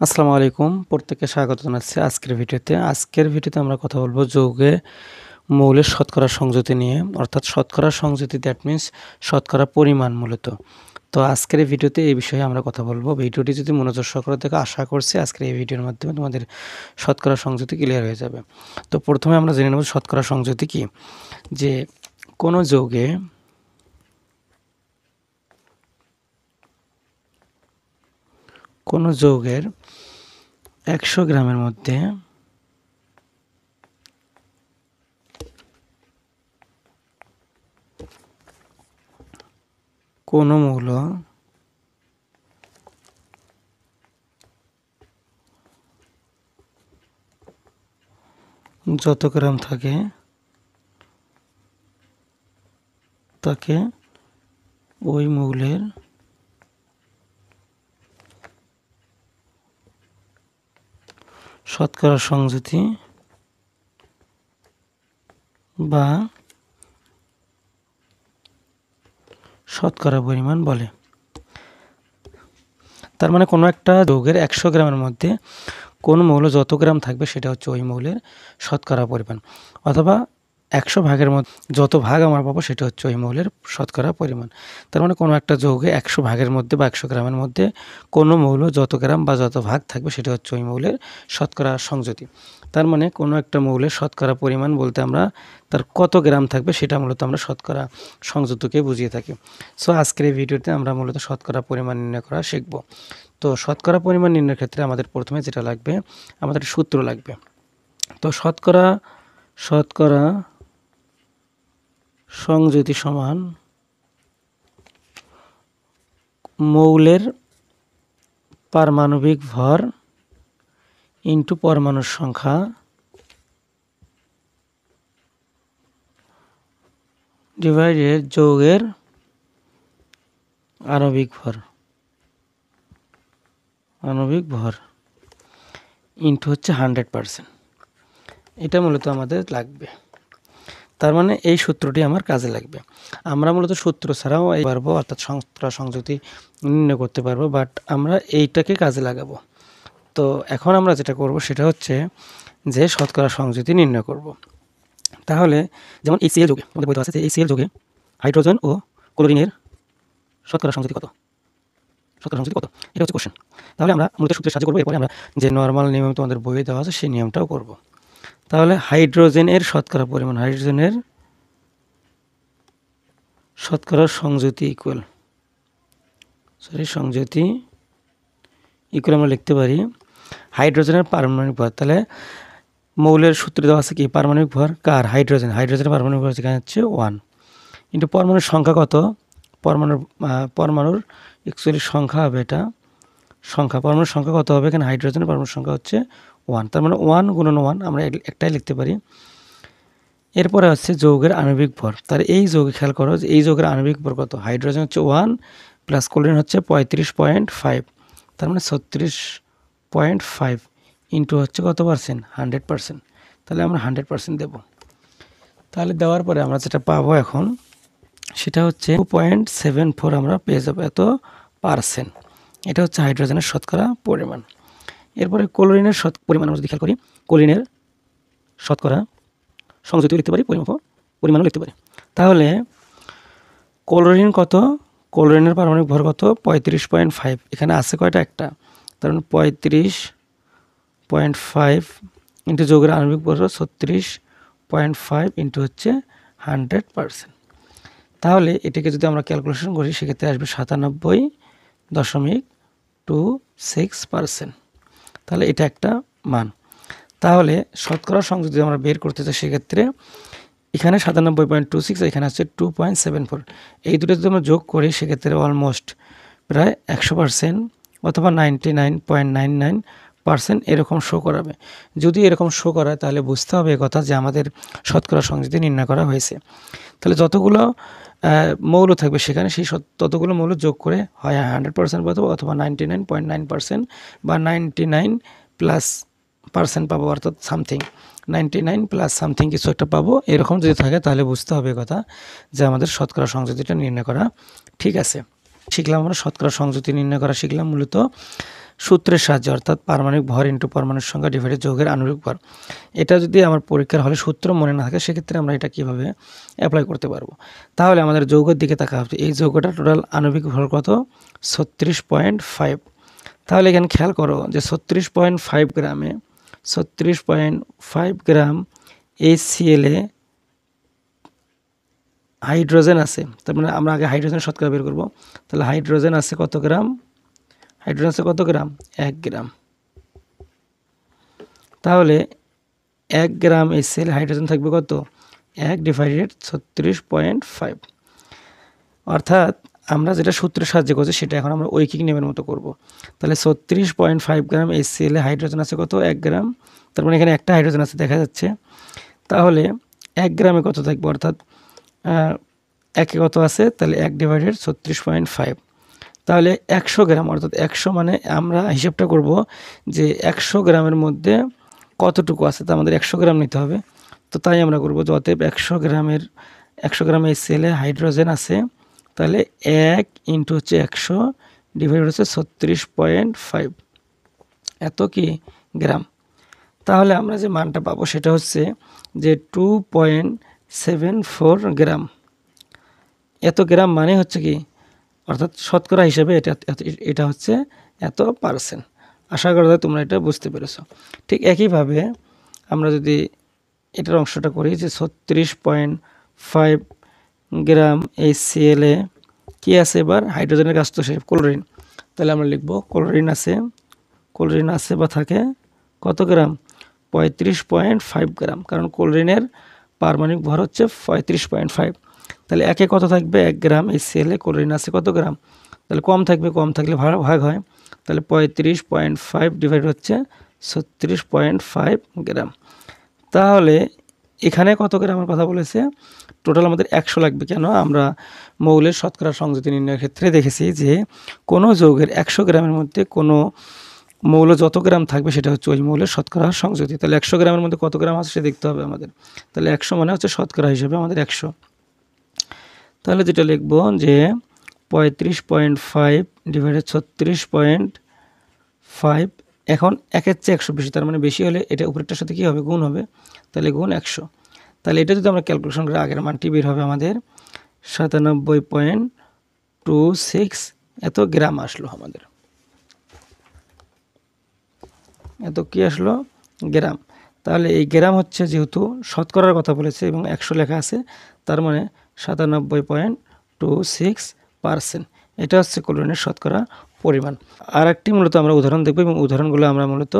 আসসালামু আলাইকুম, প্রত্যেককে স্বাগত জানাচ্ছি আজকের ভিডিওতে আমরা কথা বলবো যৌগে মৌলের শতকরা সংযুতি নিয়ে, অর্থাৎ শতকরা সংযুতি, দ্যাট মিন্স শতকরা পরিমাণ মূলত। তো আজকের এই ভিডিওতে এই বিষয়ে আমরা কথা বলবো। ভিডিওটি যদি মনোযোগ সহকারে দেখো, আশা করছি আজকের এই ভিডিওর মাধ্যমে তোমাদের শতকরা সংযুতি ক্লিয়ার হয়ে যাবে। তো প্রথমে আমরা জেনে নেব শতকরা সংযুতি কি। যে কোনো যৌগের 100 গ্রামের মধ্যে কোনো মৌল যত গ্রাম থাকে তাকে ওই মৌলের শতকরা সংযুতি বা শতকরা পরিমাণ বলে। তার মানে কোনো একটা যৌগের 100 গ্রামের মধ্যে কোন মৌল যত গ্রাম থাকবে সেটা হচ্ছে ওই মৌলের শতকরা পরিমাণ, অথবা 100 ভাগের মধ্যে যত ভাগ আমরা পাবো সেটা হচ্ছে ওই মৌলের শতকরা পরিমাণ। তার মানে কোনো একটা যৌগে 100 ভাগের মধ্যে বা 100 গ্রামের মধ্যে কোনো মৌল যত গ্রাম বা যত ভাগ থাকবে সেটা হচ্ছে ওই মৌলের শতকরা সংযুতি। তার মানে কোনো একটা মৌলের শতকরা পরিমাণ বলতে আমরা তার কত গ্রাম থাকবে সেটা মূলত আমরা শতকরা সংযুতিকে বুঝিয়ে থাকি। সো আজকের এই ভিডিওতে আমরা মূলত শতকরা পরিমাণ নির্ণয় করা শিখব। তো শতকরা পরিমাণ নির্ণয়ের ক্ষেত্রে আমাদের প্রথমে যেটা লাগবে, আমাদের সূত্র লাগবে। তো শতকরা সংযুতি সমান মৌলের পারমাণবিক ভর ইন্টু পরমাণুর সংখ্যা ডিভাইডেড যৌগের আণবিক ভর ইন্টু হচ্ছে 100%। এটা মূলত আমাদের লাগবে। তার মানে এই সূত্রটি আমার কাজে লাগবে। আমরা মূলত সূত্র ছাড়াও পারবো, অর্থাৎ শতকরা সংযুতি নির্ণয় করতে পারবো, বাট আমরা এইটাকে কাজে লাগাবো। তো এখন আমরা যেটা করব সেটা হচ্ছে যে শতকরা সংযুতি নির্ণয় করব। তাহলে যেমন HCl যৌগে আমাদের বইতে আছে যে HCl যৌগে হাইড্রোজেন ও ক্লোরিনের শতকরা সংযুতি কত, এটা হচ্ছে কোশ্চেন। তাহলে আমরা মূলত সূত্রের সাহায্য করবো, এরপরে আমরা যে নর্মাল নিয়ম তোমাদের বইয়ে দেওয়া আছে সেই নিয়মটাও করব। তাহলে হাইড্রোজেনের শতকরা পরিমাণ, হাইড্রোজেনের শতকরা সংযুতি ইকুয়াল আমরা লিখতে পারি হাইড্রোজেনের পারমাণবিক ভর। তাহলে মৌলের সূত্রে দেওয়া আছে কি, পারমাণবিক ভর কার, হাইড্রোজেনের পারমাণবিক ভর যেখানে হচ্ছে 1 ইন্টু পরমাণুর সংখ্যা কত, পরমাণুর অ্যাকচুয়ালি সংখ্যা হবে, এটা পরমাণুর সংখ্যা কত হবে, এখানে হাইড্রোজেনের পরমাণুর সংখ্যা হচ্ছে 1, তার মানে 1 গুণন 1 আমরা একটাই লিখতে পারি। এরপরে হচ্ছে যৌগের আণবিক ভর। তার এই যৌগে খেয়াল করো যে এই যৌগের আণবিক ভর কত, হাইড্রোজেন হচ্ছে 1 প্লাস ক্লোরিন হচ্ছে 35.5, তার মানে 36.5 ইন্টু হচ্ছে কত পার্সেন্ট, 100%। তাহলে আমরা 100% দেব। তাহলে দেওয়ার পরে আমরা যেটা পাবো এখন সেটা হচ্ছে 2.74 আমরা পেয়ে যাবো, এত পার্সেন্ট। এটা হচ্ছে হাইড্রোজেনের শতকরা পরিমাণ। এরপরে ক্লোরিনের পরিমাণ আমরা যদি খেয়াল করি, ক্লোরিনের শতকরা সংযুতিও লিখতে পারি, পরিমাণও লিখতে পারি। তাহলে ক্লোরিন কত, ক্লোরিনের পারমাণবিক ভর কত, 35.5, এখানে আছে কয়টা, একটা, তার মানে 35.5 ইন্টু যৌগের আণবিক ভর 36.5 ইন্টু হচ্ছে 100%। তাহলে এটাকে যদি আমরা ক্যালকুলেশন করি সেক্ষেত্রে আসবে 97.26%। তাহলে এটা একটা মান। তাহলে শতকরা সংযুতি যদি আমরা বের করতে চাই সেক্ষেত্রে এখানে 97.26, এখানে আছে 2.74, এই দুটো যদি আমরা যোগ করি সেক্ষেত্রে অলমোস্ট প্রায় 100% অথবা 99.99% এরকম শো করাবে। যদি এরকম শো করায় তাহলে বুঝতে হবে কথা যে আমাদের শতকরা সংযুতি নির্ণয় করা হয়েছে। তাহলে যতগুলো মৌল থাকবে সেখানে সেই ততগুলো মৌল যোগ করে হয় 100% পাবো, অথবা 99.9% বা 99+% পাবো, অর্থাৎ সামথিং 99 প্লাস সামথিং কিছু একটা পাবো। এরকম যদি থাকে তাহলে বুঝতে হবে কথা যে আমাদের শতকরা সংযুতিটা নির্ণয় করা ঠিক আছে। শিখলাম আমরা শতকরা সংযুতি নির্ণয় করা শিখলাম মূলত সূত্রের সাহায্যে, অর্থাৎ পারমাণবিক ভর ইন্টু পরমাণুর সংখ্যা ডিভাইডেড যৌগের আণবিক ভর। এটা যদি আমার পরীক্ষার হলে সূত্র মনে না থাকে, সেক্ষেত্রে আমরা এটা কীভাবে অ্যাপ্লাই করতে পারবো। তাহলে আমাদের যৌগের দিকে তাকা হবে। এই যৌগটা টোটাল আণবিক ভর কত? 36.5। তাহলে এখানে খেয়াল করো যে 36.5 গ্রামে 36.5 গ্রাম HCl এ হাইড্রোজেন আছে। তার মানে আমরা আগে হাইড্রোজেন শতকরা বের করব। তাহলে হাইড্রোজেন আছে কত গ্রাম? হাইড্রোজেন আছে কত গ্রাম? 1 গ্রাম। তাহলে 1 গ্রাম HCl হাইড্রোজেন থাকবে কত? 1 ডিভাইডেড 36.5। অর্থাৎ আমরা যেটা সূত্রের সাহায্যে করছি সেটা এখন আমরা ঐকিক নিয়মের মতো করব। তাহলে 36.5 গ্রাম HCl এ হাইড্রোজেন আছে কত? 1 গ্রাম। তার মানে এখানে একটা হাইড্রোজেন আছে দেখা যাচ্ছে। তাহলে 1 গ্রামে কত থাকবে? অর্থাৎ একে কত আছে? তাহলে 1 ডিভাইডেড 36.5। তাহলে 100 গ্রাম, অর্থাৎ 100 মানে আমরা হিসাবটা করব যে 100 গ্রামের মধ্যে কতটুকু আছে। তো আমাদের 100 গ্রাম নিতে হবে। তো তাই আমরা করব যে অতএব 100 গ্রাম HCl এ হাইড্রোজেন আছে, তাহলে 1 ইন্টু হচ্ছে 100 ডিভাইড হচ্ছে 36.5, এত কি গ্রাম। তাহলে আমরা যে মানটা পাবো সেটা হচ্ছে যে 2.74 গ্রাম। এত গ্রাম মানে হচ্ছে কি, অর্থাৎ শতকরা হিসেবে এটা হচ্ছে এত পার্সেন্ট। আশা করা যায় তোমরা এটা বুঝতে পেরেছো। ঠিক একইভাবে আমরা যদি এটার অংশটা করি যে 36.5 গ্রাম HCl এ কী আছে? এবার হাইড্রোজেনের কাজ তো শেষ, ক্লোরিন। তাহলে আমরা লিখব ক্লোরিন আছে বা থাকে কত গ্রাম? 35.5 গ্রাম, কারণ ক্লোরিনের পারমাণবিক ভর হচ্ছে 35.5। তাহলে একে কত থাকবে? 1 গ্রাম HCl এ ক্লোরিন আছে কত গ্রাম? তাহলে কম থাকবে, কম থাকলে ভাগ হয়। তাহলে 35.5 ডিভাইড হচ্ছে 36.5 গ্রাম। তাহলে এখানে কত গ্রামের কথা বলেছে? টোটাল আমাদের 100 লাগবে। কেন? আমরা মৌলের শতকরা সংযুতি নির্ণয়ের ক্ষেত্রে দেখেছি যে কোনো যৌগের 100 গ্রামের মধ্যে কোনো মৌল যত গ্রাম থাকবে সেটা হচ্ছে ওই মৌলের শতকরা সংযুতি। তাহলে 100 গ্রামের মধ্যে কত গ্রাম আছে সেটা দেখতে হবে আমাদের। তাহলে 100 মানে হচ্ছে শতকরা হিসেবে আমাদের 100। তাহলে যেটা লিখব যে 35.5 ডিভাইডেড 36.5। এখন 1-এর চেয়ে 100 বেশি, তার মানে বেশি হলে এটা উপরেরটার সাথে কী হবে? গুণ হবে। তাহলে গুণ 100। তাহলে এটা যদি আমরা ক্যালকুলেশন করে আগের মানটি বের হবে আমাদের 97.26 এত গ্রাম আসলো আমাদের। এত কি আসলো? গ্রাম। তাহলে এই গ্রাম হচ্ছে যেহেতু শতকরার কথা বলেছে এবং 100 লেখা আছে, তার মানে 97.26%। এটা হচ্ছে ক্লোরিনের শতকরা পরিমাণ। আর একটি মূলত আমরা উদাহরণ দেখব এবং উদাহরণগুলো আমরা মূলত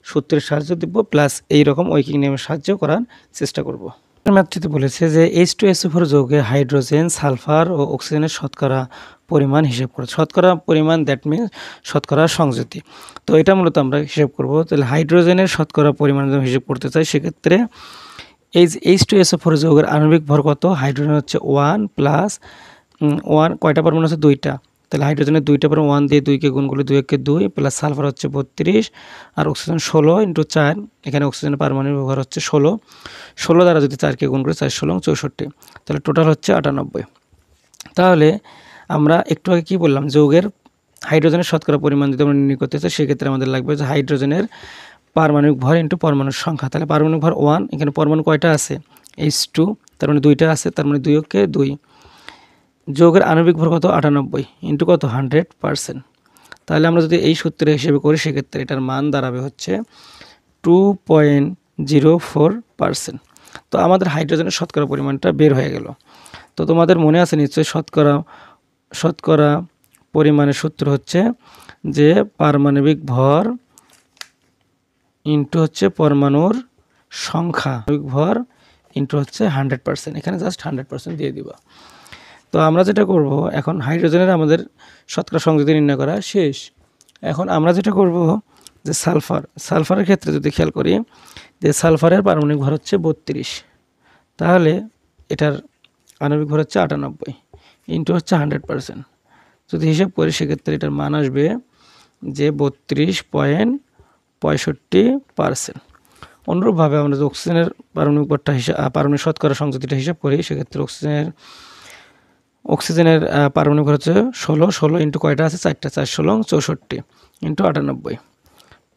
সূত্রের সাহায্য দেখব, প্লাস এইরকম ঐকিক নিয়মের সাহায্য করার চেষ্টা করব। ম্যাথটিতে বলেছে যে H2SO4 যৌগে হাইড্রোজেন, সালফার ও অক্সিজেনের শতকরা পরিমাণ হিসাব করে। শতকরা পরিমাণ দ্যাট মিনস শতকরা সংযুতি। তো এটা মূলত আমরা হিসাব করব। তাহলে হাইড্রোজেনের শতকরা পরিমাণ যদি হিসাব করতে চাই, সেক্ষেত্রে এই H2SO4 যৌগের আণবিক ভর কত? হাইড্রোজেন হচ্ছে 1 প্লাস 1, কয়টা পরমাণু আছে? 2টা। তাহলে হাইড্রোজেনের 2টা পরমাণু 1 দিয়ে 2কে গুণ করলে 2 একে 2 প্লাস সালফার হচ্ছে 32 আর অক্সিজেন 16 × 4। এখানে অক্সিজেনের পারমাণবিক ভর হচ্ছে 16 দ্বারা যদি 4কে গুণ করি 4 16 64, তাহলে টোটাল হচ্ছে 98। তাহলে আমরা একটু আগে কী বললাম? যৌগের হাইড্রোজেনের শতকরা পরিমাণ যদি আমরা নির্ণয় করতে চাই, সেক্ষেত্রে আমাদের লাগবে যে হাইড্রোজেনের পারমাণবিক ভর ইন্টু পরমাণুর সংখ্যা। তাহলে পারমাণবিক ভর 1, এখানে পরমাণু কয়টা আছে? H2, তার মানে 2টা আছে, তার মানে 2 কে 2। যৌগের আণবিক ভর কত? 98 ইন্টু কত? 100%। তাহলে আমরা যদি এই সূত্রে হিসেবে করি, সেক্ষেত্রে এটার মান দাঁড়াবে হচ্ছে 2.04%। তো আমাদের হাইড্রোজেনের শতকরা পরিমাণটা বের হয়ে গেল। তো তোমাদের মনে আছে নিশ্চয়ই শতকরা পরিমাণের সূত্র হচ্ছে যে পারমাণবিক ভর ইন্টু হচ্ছে পরমাণুর সংখ্যা, ভর ইন্টু হচ্ছে 100%। এখানে জাস্ট 100% দিয়ে দিবা। তো আমরা যেটা করব, এখন হাইড্রোজেনের আমাদের শতকরা সংযুতি নির্ণয় করা শেষ। এখন আমরা যেটা করব যে সালফারের ক্ষেত্রে যদি খেয়াল করি যে সালফারের পারমাণবিক ভর হচ্ছে 32, তাহলে এটার আণবিক ভর হচ্ছে 98 ইন্টু হচ্ছে 100%। যদি হিসাব করি, সেক্ষেত্রে এটার মান আসবে যে 32.65%। অনুরূপভাবে আমরা যদি অক্সিজেনের পারমাণবিক ভরটা পারমাণবিক শতকরা সংযুতিটা হিসাব করি, সেক্ষেত্রে অক্সিজেনের অক্সিজেনের পারমাণবিক ভর হচ্ছে 16, 16 ইন্টু কয়টা আছে 4টা, 4 16 64 ইন্টু 98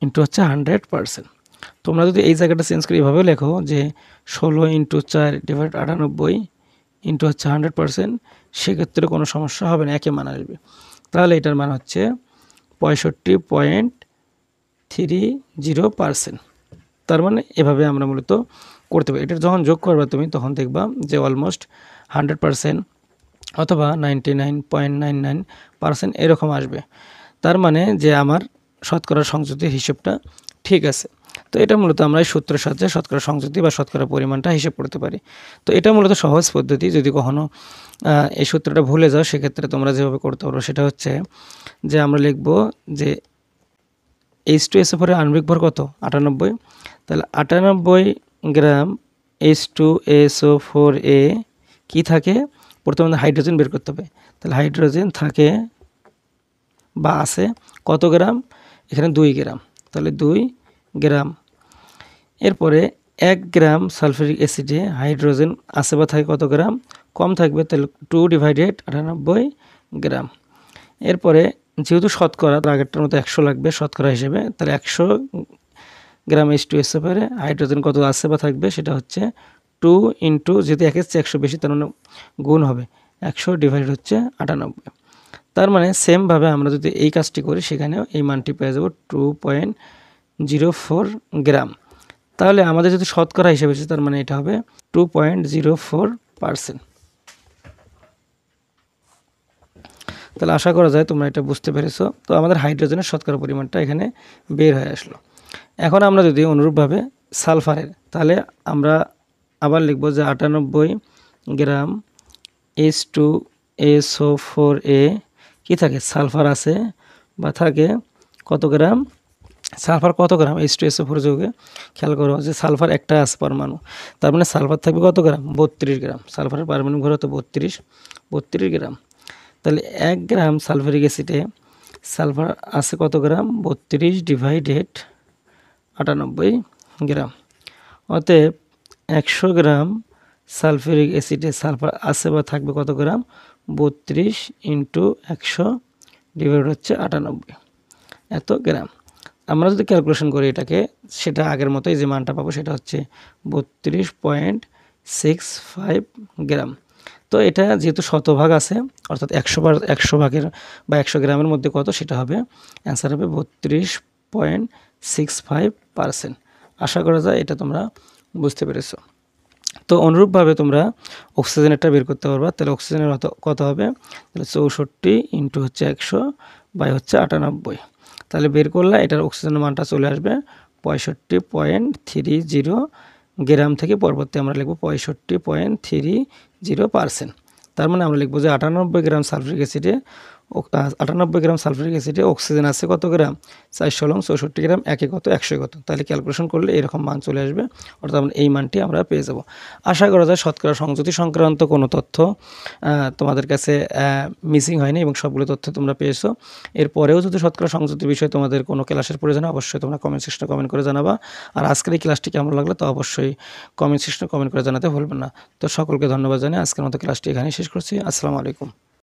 ইন্টু হচ্ছে 100%। তোমরা যদি এই জায়গাটা চেঞ্জ করে এভাবে লেখো যে 16 ইন্টু 4 ডিভাইড 98 ইন্টু হচ্ছে 100%, সেক্ষেত্রে কোনো সমস্যা হবে না, একই মান আসবে। তাহলে এটার মান হচ্ছে 65.30%। তার মানে এভাবে আমরা মূলত করতে পারি। এটা যখন যোগ করবা তুমি তখন দেখবা যে অলমোস্ট 100% অথবা 99.99% এরকম আসবে। তার মানে যে আমার শতকরা সংযুক্তির হিসেবটা ঠিক আছে। তো এটা মূলত আমরা এই সূত্রের সাহায্যে শতকরা সংযুক্তি বা শতকরা পরিমাণটা হিসেব করতে পারি। তো এটা মূলত সহজ পদ্ধতি। যদি কখনো এই সূত্রটা ভুলে যাও সেক্ষেত্রে তোমরা যেভাবে করতে পারো সেটা হচ্ছে যে আমরা লিখব যে H2SO4 এর আণবিক ভর কত 98। তাহলে 98 গ্রাম H2SO4 কি থাকে, প্রথমে আমাদের হাইড্রোজেন বের করতে হবে। তাহলে হাইড্রোজেন থাকে বা আছে কত গ্রাম, এখানে 2 গ্রাম, তাহলে 2 গ্রাম। এরপরে 1 গ্রাম সালফিউরিক অ্যাসিডে হাইড্রোজেন আছে বা থাকে কত গ্রাম, কম থাকবে, তাহলে 2 ডিভাইডেড 98 গ্রাম। এরপরে যেহেতু শতকরা, তার আগেরটার মতো 100 লাগবে শতকরা হিসেবে, তাহলে 100 গ্রাম H2SO4 হাইড্রোজেন কত আছে বা থাকবে, সেটা হচ্ছে 2 ইন্টু, যেহেতু 1 এর চেয়ে 100 বেশি তার মানে গুণ হবে 100 ডিভাইড হচ্ছে 98। তার মানে সেমভাবে আমরা যদি এই কাজটি করি সেখানেও এই মানটি পেয়ে যাব 2.04 গ্রাম। তাহলে আমাদের যদি শতকরা হিসেবে আছে তার মানে এটা হবে 2.04%। তাহলে আশা করা যায় তোমরা এটা বুঝতে পেরেছো। তো আমাদের হাইড্রোজেনের শতকরা পরিমাণটা এখানে বের হয়ে আসলো। এখন আমরা যদি অনুরূপভাবে সালফারের, তাহলে আমরা আবার লিখব যে 98 গ্রাম H2SO4 কি থাকে, সালফার আছে বা থাকে কত গ্রাম, সালফার কত গ্রাম H2SO4 যৌগে, খেয়াল করো যে সালফার একটা আছে পরমাণু, তার মানে সালফার থাকবে কত গ্রাম 32 গ্রাম। সালফারের পারমাণবিক ভর হতো 32 গ্রাম। তাহলে 1 গ্রাম সালফারিক অ্যাসিডে সালফার আছে কত গ্রাম 32 ডিভাইডেড 98 গ্রাম। অতএব 100 গ্রাম সালফিউরিক অ্যাসিডে সালফার আছে বা থাকবে কত গ্রাম 32 ইন্টু 100 ডিভাইড হচ্ছে 98, এত গ্রাম। আমরা যদি ক্যালকুলেশন করি এটাকে, সেটা আগের মতোই যে মানটা পাবো সেটা হচ্ছে 32.65 গ্রাম। তো এটা যেহেতু শতভাগ আছে, অর্থাৎ 100 ভাগের বা 100 গ্রামের মধ্যে কত, সেটা হবে অ্যান্সার হবে 32.65%। আশা করা যায় এটা তোমরা বুঝতে পেরেছো। তো অনুরূপভাবে তোমরা অক্সিজেনেরটা বের করতে পারবা। তাহলে অক্সিজেনের কত হবে, তাহলে 64 ইন্টু হচ্ছে 100 বাই হচ্ছে 98। তাহলে বের করলে এটার অক্সিজেনের মানটা চলে আসবে 65.30 গ্রাম থেকে পরবর্তী আমরা লিখব 65.30%। তার মানে আমরা লিখব যে 98 গ্রাম সালফিউরিক অ্যাসিডে 98 গ্রাম সালফিউরিক অ্যাসিডে অক্সিজেন আছে কত গ্রাম 464 গ্রাম, একে কত 100 কত। তাহলে ক্যালকুলেশন করলে এরকম মান চলে আসবে, অর্থাৎ এই মানটি আমরা পেয়ে যাব। আশা করা যায় শতকরা সংযুতি সংক্রান্ত কোনো তথ্য তোমাদের কাছে মিসিং হয়নি এবং সবগুলো তথ্য তোমরা পেয়েছো। এরপরেও যদি শতকরা সংযুতির বিষয়ে তোমাদের কোনো ক্লাসের প্রয়োজন হয় অবশ্যই তোমরা কমেন্ট সেকশনে কমেন্ট করে জানাবা। আর আজকের এই ক্লাসটি কেমন লাগলো তো অবশ্যই কমেন্ট সেকশনে কমেন্ট করে জানাতে ভুলবেন না। তো সকলকে ধন্যবাদ জানিয়ে আজকের মতো ক্লাসটি এখানেই শেষ করছি। আসসালামু আলাইকুম।